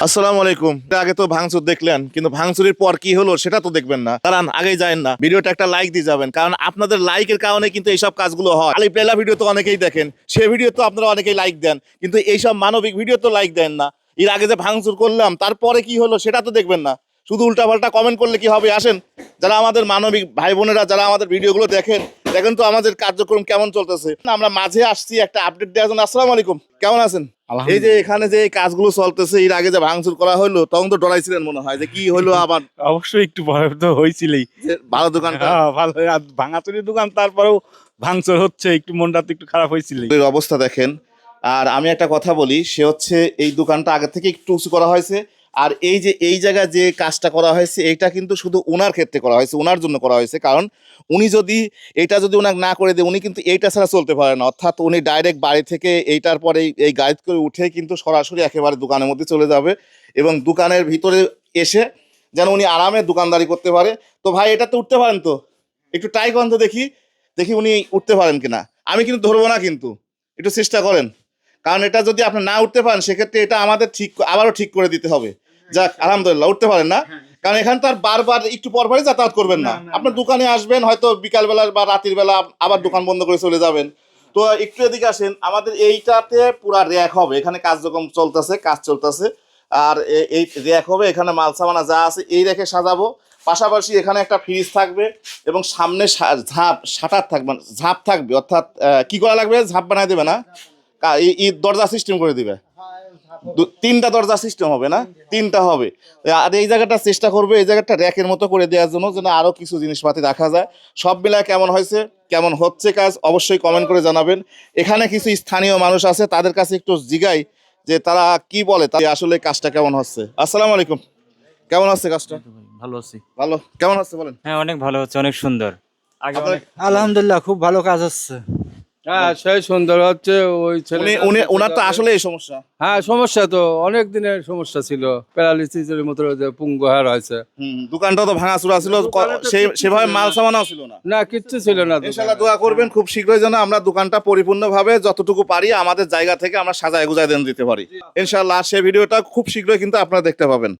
আসসালামু আলাইকুম। আগে তো ভাঙচুর দেখলেন, কিন্তু ভাঙচুরের পর কি হলো সেটা তো দেখবেন না। কারণ আগেই যায়েন না, ভিডিওটা একটা লাইক দিয়ে যাবেন, কারণ আপনাদের লাইকের কারণে কিন্তু এইসব কাজগুলো হয়। আলিফ লায়লা ভিডিও তো অনেকেই দেখেন, সে ভিডিও তো আপনারা অনেকেই লাইক দেন, কিন্তু এইসব মানবিক ভিডিও তো লাইক দেন না। এর আগে যে ভাঙচুর করলাম তারপরে কি হলো সেটা তো দেখবেন না, শুধু উল্টাপাল্টা কমেন্ট করলে কি হবে? আসেন, যারা আমাদের মানবিক ভাই বোনেরা যারা আমাদের ভিডিওগুলো দেখেন, দেখেন তো আমাদের কার্যক্রম কেমন চলতেছে। আমরা মাঝে আসছি একটা আপডেট দেওয়ার জন্য। আসসালামু আলাইকুম, কেমন আছেন? এই যে এখানে যে এই কাজগুলো চলতেছে, এর আগে যে ভাঙচুর করা হলো তখন তো ডরাইছিলেন মনে হয় যে কি হলো আবার। অবশ্যই একটু ভয় তো হয়েছিলই। যে ভালো দোকানটা ভালো আর ভাঙাচুরির দোকান, তারপরেও ভাঙচুর হচ্ছে, একটু মনটা তো একটু খারাপ হয়েছিলই। এর অবস্থা দেখেন। আর আমি একটা কথা বলি, সে হচ্ছে এই দোকানটা আগে থেকে একটু উঁচু করা হয়েছে। আর এই যে এই জায়গায় যে কাজটা করা হয়েছে এটা কিন্তু শুধু ওনার ক্ষেত্রে করা হয়েছে, ওনার জন্য করা হয়েছে। কারণ উনি যদি এটা যদি ওনাকে না করে দেয়, উনি কিন্তু এইটা ছাড়া চলতে পারে না। অর্থাৎ উনি ডাইরেক্ট বাড়ি থেকে এইটার পরে এই গাড়ি করে উঠে কিন্তু সরাসরি একেবারে দোকানের মধ্যে চলে যাবে এবং দোকানের ভিতরে এসে যেন উনি আরামে দোকানদারি করতে পারে। তো ভাই এটাতে উঠতে পারেন তো? একটু ট্রাই করেন তো, দেখি দেখি উনি উঠতে পারেন কিনা। আমি কিন্তু ধরবো না, কিন্তু একটু চেষ্টা করেন। কারণ এটা যদি আপনি না উঠতে পারেন সেক্ষেত্রে এটা আমাদের ঠিক আবারও ঠিক করে দিতে হবে। যাক, আলহামদুলিল্লাহ উঠতে পারেন না, কারণ এখানে তো আর বারবার একটু পরপরই যাতায়াত করবেন না। আপনার দোকানে আসবেন হয়তো বিকালবেলা বা রাতের বেলা, আবার দোকান বন্ধ করে চলে যাবেন। তো একটু এদিকে আসেন, আমাদের এইটাতে পুরা র্যাক হবে, এখানে কার্যক্রম চলতেছে, কাজ চলতেছে। আর এই র্যাক হবে, এখানে মাল সামানা যা আছে এই র্যাকে সাজাবো। পাশাপাশি এখানে একটা ফ্রিজ থাকবে এবং সামনে শাটার থাকবে, ঝাঁপ থাকবে। অর্থাৎ কি করা লাগবে? ঝাঁপ বানায় দেবে না, এই দরজা সিস্টেম করে দিবে। তিনটা দরজা সিস্টেম হবে না, তিনটা হবে। আর এই জায়গাটা চেষ্টা করবে এই জায়গাটা র্যাকের মতো করে দেওয়ার জন্য, যেন আরো কিছু জিনিসপাতি রাখা যায়। সব মিলায় কেমন হয়েছে, কেমন হচ্ছে কাজ, অবশ্যই কমেন্ট করে জানাবেন। এখানে কিছু স্থানীয় মানুষ আছে, তাদের কাছে একটু জিগাই যে তারা কি বলে, তাই আসলে কাজটা কেমন হচ্ছে। আসসালামু আলাইকুম, কেমন হচ্ছে কাজটা? ভালো আছি। ভালো, কেমন হচ্ছে বলেন? হ্যাঁ, অনেক ভালো হচ্ছে, অনেক সুন্দর। আগে আপনার- আলহামদুলিল্লাহ খুব ভালো কাজ হচ্ছে। হ্যাঁ, সেই সুন্দর হচ্ছে ওই ছেলে। ওনার তো আসলে এই সমস্যা। হ্যাঁ, সমস্যা তো অনেক দিনের সমস্যা ছিল, প্যারালিসিসের মতো যে পুঙ্গ হার হয়েছে। দোকানটা তো ভাঙাচুরা ছিল, সেভাবে মাল সামানাও ছিল না। না, কিচ্ছু ছিল না। ইনশাআল্লাহ দোয়া করবেন খুব শীঘ্রই যেন আমরা দোকানটা পরিপূর্ণভাবে যতটুকু পারি আমাদের জায়গা থেকে আমরা সাজায় গুজায় দিতে পারি। ইনশাআল্লাহ সে ভিডিওটা খুব শীঘ্রই কিন্তু আপনারা দেখতে পাবেন।